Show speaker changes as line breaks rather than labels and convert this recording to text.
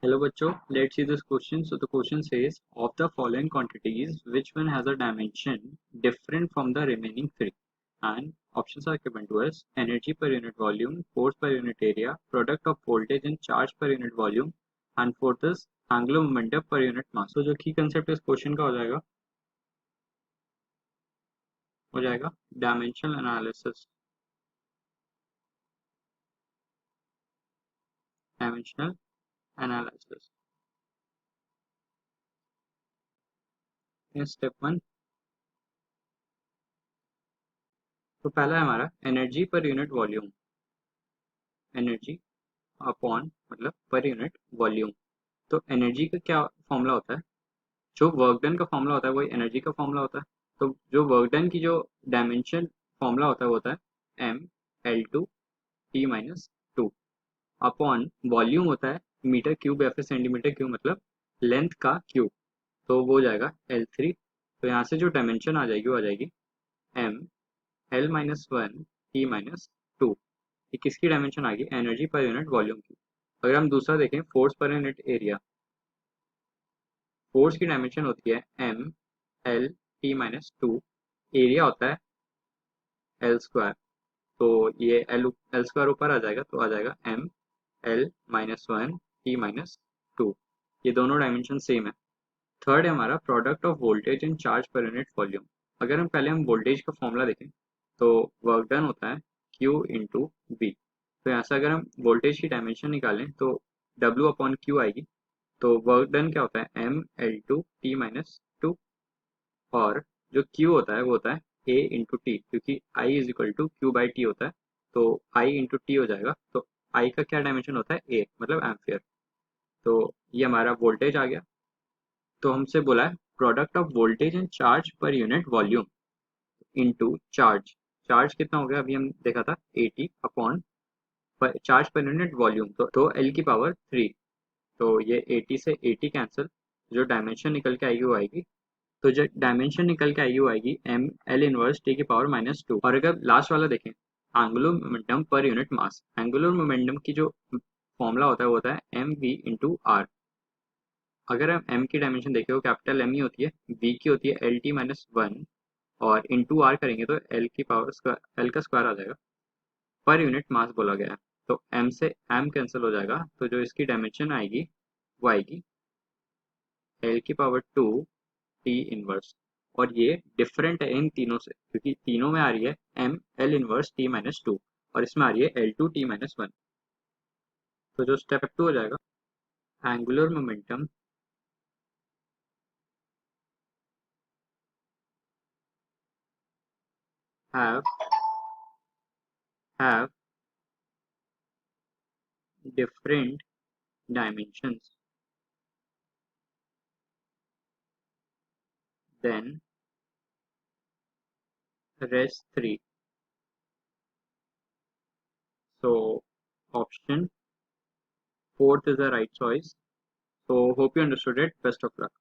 Hello बच्चों, let's see this question. So the question says, of the following quantities, which one has a dimension different from the remaining three? And options are given to us: energy per unit volume, force per unit area, product of voltage and charge per unit volume, and fourth is angular momentum per unit mass. So जो key concept इस question का हो जाएगा dimensional analysis. Dimensional analysis. In step one, तो पहला है हमारा energy per unit volume. Energy upon मतलब पर यूनिट वॉल्यूम. तो एनर्जी का क्या फॉर्मूला होता है? जो वर्क डन का फॉर्मूला होता है वही एनर्जी का फॉर्मूला होता है. तो जो वर्क डन की जो डायमेंशन फॉर्मूला होता है वो होता है m L2 T-2 upon volume होता है मीटर क्यूब या फिर सेंटीमीटर क्यूब, मतलब लेंथ का क्यूब. तो वो हो जाएगा L3. तो यहाँ से जो डायमेंशन आ जाएगी वो आ जाएगी m L-1 T-2. ये किसकी डायमेंशन आ गई? एनर्जी पर यूनिट वॉल्यूम की. अगर हम दूसरा देखें, force per unit area. Force की डायमेंशन होती है m L-T-2. एरिया होता है एल स्क्वायर. तो ये एल एल स्क्वायर ऊपर आ जाएगा तो आ जाएगा m L-1 T-2. ये दोनों डायमेंशन सेम है. थर्ड है हमारा product of voltage and charge per unit volume. अगर हम वोल्टेज का फॉर्मूला देखें तो वर्क डन होता है Q इंटू वी. तो यहाँ से अगर हम वोल्टेज की डायमेंशन निकालें तो W अपॉन क्यू आएगी. तो वर्क डन क्या होता है m L2T-2. और जो Q होता है वो होता है A इंटू टी, क्योंकि I is equal to Q by T होता है. तो I इंटू टी हो जाएगा. तो I का क्या डायमेंशन होता है? A मतलब एम्पियर. तो ये हमारा वोल्टेज आ गया. तो हमसे बोला है product of voltage and charge per unit volume into charge. Charge कितना हो गया? अभी हम देखा था 80 upon charge per unit volume. तो L की पावर 3. तो ये 80 से 80 कैंसिल. जो डायमेंशन निकल के आएगी वो आएगी. तो जो डायमेंशन निकल के आएगी वो आएगी m L-1 T⁻²2. और अगर लास्ट वाला देखें, angular momentum per unit mass. Angular momentum की जो फॉर्मूला होता है वो होता है mv/r. अगर हम m की डायमेंशन देखें वो कैपिटल M ही होती है, v की होती है L-T-1 और इंटू r करेंगे तो L की पावर स्क्वायर, L का स्क्वायर आ जाएगा. पर यूनिट मास बोला गया है. तो m से m कैंसिल हो जाएगा. तो जो इसकी डायमेंशन आएगी वो आएगी L⁻²T इनवर्स. और ये डिफरेंट है इन तीनों से, क्योंकि तीनों में आ रही है m L 1 T-2 और इसमें आ रही है L2T-1. तो जो स्टेप 2 हो जाएगा, angular momentum have have different dimensions then rest 3. So option fourth is the right choice. So hope you understood it. Best of luck.